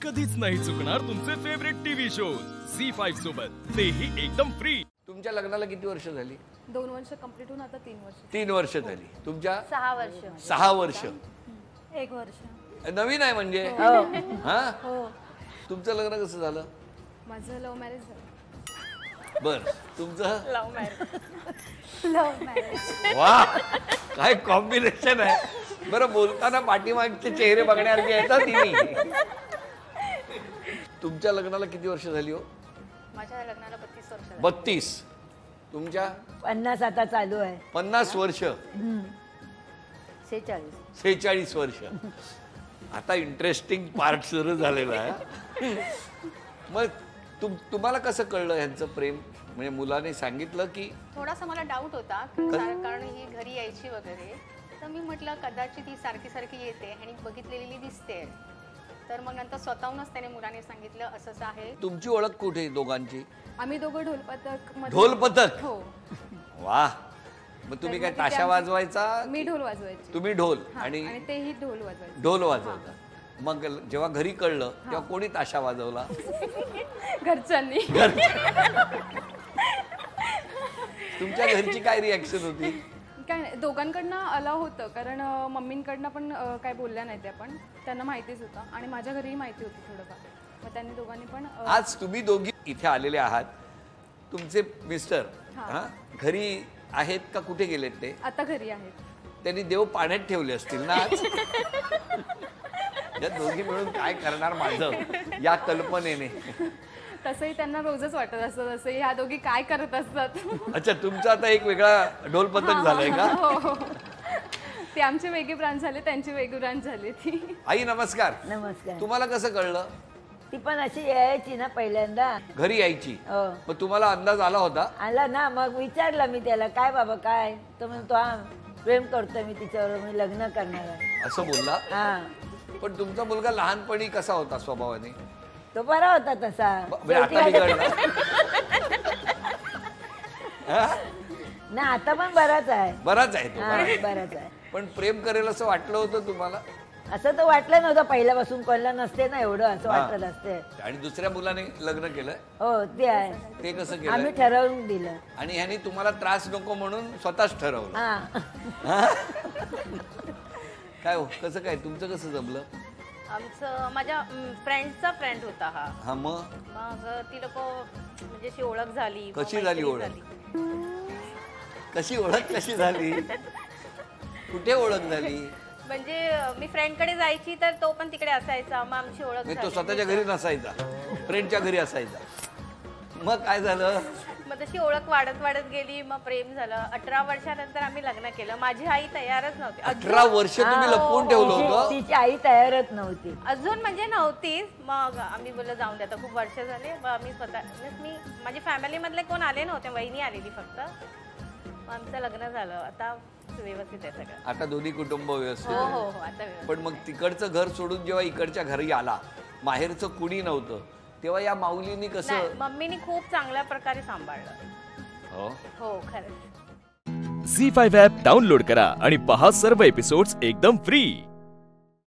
कधीच नाही चुकणार तुमचे फेवरेट टीव्ही शोज झी5 सोबत, तेही एकदम फ्री। तुमच्या लग्नाला किती वर्ष झाली? 2 वर्ष कंप्लीट होऊन आता 3 वर्ष. 3 वर्ष झाली. तुमच्या 6 वर्ष. 6 वर्ष. 1 वर्ष. नवीन आहे म्हणजे. हा हो. तुमचं लग्न कसं झालं? माझं लव्ह मॅरेज झालं. बर, तुमचं लव्ह मॅरेज. Love marriage. वा, काय कॉम्बिनेशन आहे. बरं, बोलताना पाठीमागचे चेहरे बघण्यासारखे येतात तिन्ही. तुमच्या लग्नाला किती वर्ष झाली हो? माझ्या लग्नाला 32 वर्ष झाली. 32. तुमच्या 50 आता चालू आहे. 50 वर्ष. 46 वर्ष. आता इंटरेस्टिंग पार्ट सुरू झालेला आहे. मग तुम्हाला कसं कळलं ह्यांचं प्रेम? म्हणजे मुलाने सांगितलं की? थोडासा मला डाऊट होता कारण ही घरी यायची वगैरे, तर मी म्हटलं कदाचित ही सारखी सारखी येते आणि बघितलेली दिसते. तर मग नंतर स्वतःहूनच त्याने मुलाने सांगितलं असंच आहे. तुमची ओळख कुठे दोघांची? आम्ही दोघं ढोलपथक. ढोलपथक? हो. वा. मग तुम्ही काय ताशा वाजवायचा? मी ढोल वाजवायची. तुम्ही ढोल आणि तेही ढोल वाजवायचे. ढोल वाजवता. मग जेव्हा घरी कळलं तेव्हा कोणी ताशा वाजवला? घरच्यांनी. तुमच्या घरची काय रिॲक्शन होती? काय नाही, दोघांकडनं अलाव होतं कारण मम्मींकडनं पण काय बोलल्या नाही त्या, पण त्यांना माहितीच होतं आणि माझ्या घरीही माहिती होती थोडंफार. मग त्यांनी दोघांनी पण. आज तुम्ही दोघी इथे आलेले आहात. तुमचे मिस्टर घरी आहेत का कुठे गेलेत ते? आता घरी आहेत. त्यांनी देव पाण्यात ठेवले असतील ना आज. या दोघी मिळून काय करणार माझं या कल्पनेने. तसंही त्यांना रोजच वाटत असतं तसं ह्या दोघी काय करत असतात. अच्छा, तुमचा आता एक वेगळा ढोल पथक झालाय का? हो. ते आमची वेगळी ब्रांच झाली, त्यांची वेगळी ब्रांच झाली ती. आई नमस्कार. नमस्कार. तुम्हाला कसं कळलं? ती पण अशी यायची ना पहिल्यांदा. घरी यायची? हो. मग तुम्हाला अंदाज आला होता? आला ना. मग विचारलं मी त्याला, काय बाबा काय? तो म्हणतो हा प्रेम करतोय मी तिच्यावर, मी लग्न करणार आहे असं बोलला. हा. पण तुमचा मुलगा लहानपणी कसा होता स्वभावाने? तो बरा होता तसा. आता बिघडला ना. आता पण बराच आहे. बराच आहे तो. बराच आहे. पण प्रेम करेल असं वाटलं होतं तुम्हाला? असं तर वाटलं नव्हतं पहिल्यापासून. कळलं नसते ना एवढं, असं वाटत असते. आणि दुसऱ्या मुलाने लग्न केलं? हो, ते आहे. ते कसं केलं? आम्ही ठरवून दिलं. आणि ह्यानी तुम्हाला त्रास नको म्हणून स्वतःच ठरवलं? हा. काय हो, कसं काय तुमचं कसं जमलं? आमचं माझ्या फ्रेंडचा फ्रेंड होता हा. हा. मग ती लोक म्हणजे अशी ओळख झाली. कशी झाली ओळख? कशी ओळख कशी झाली? कुठे ओळख झाली? म्हणजे मी फ्रेंडकडे जायची तर तो पण तिकडे असायचा. मग आमची ओळख तो झाली. स्वतःच्या घरी नसायचा, फ्रेंडच्या घरी असायचा. मग काय झालं? मग तशी ओळख वाढत वाढत गेली. मग प्रेम झालं. 18 वर्षानंतर आम्ही लग्न केलं. माझी आई तयारच नव्हती. 18 वर्ष तुम्ही लपवून ठेवलं होतं? तिची आई तयारच नव्हती अजून, म्हणजे नव्हतीच. मग आम्ही बोललो जाऊन द्या, आता खूप वर्ष झाले. मग आम्ही स्वतः माझी फॅमिली मधले कोण आले नव्हते, वहिनी आलेली फक्त. मग आमचं लग्न झालं. आता व्यवस्थित आहे सगळं. आता दोन्ही कुटुंब व्यवस्थित? हो हो हो, आता व्यवस्थित. पण मग तिकडचं घर सोडून जेव्हा इकडच्या घरी आला, माहेरचं कुणी नव्हतं, तेव्हा या माऊलींनी कसं? मम्मीनी खूप चांगल्या प्रकारे सांभाळलं. हो हो, खरंच. झी5 ॲप डाउनलोड करा आणि पहा सर्व एपिसोड्स एकदम फ्री।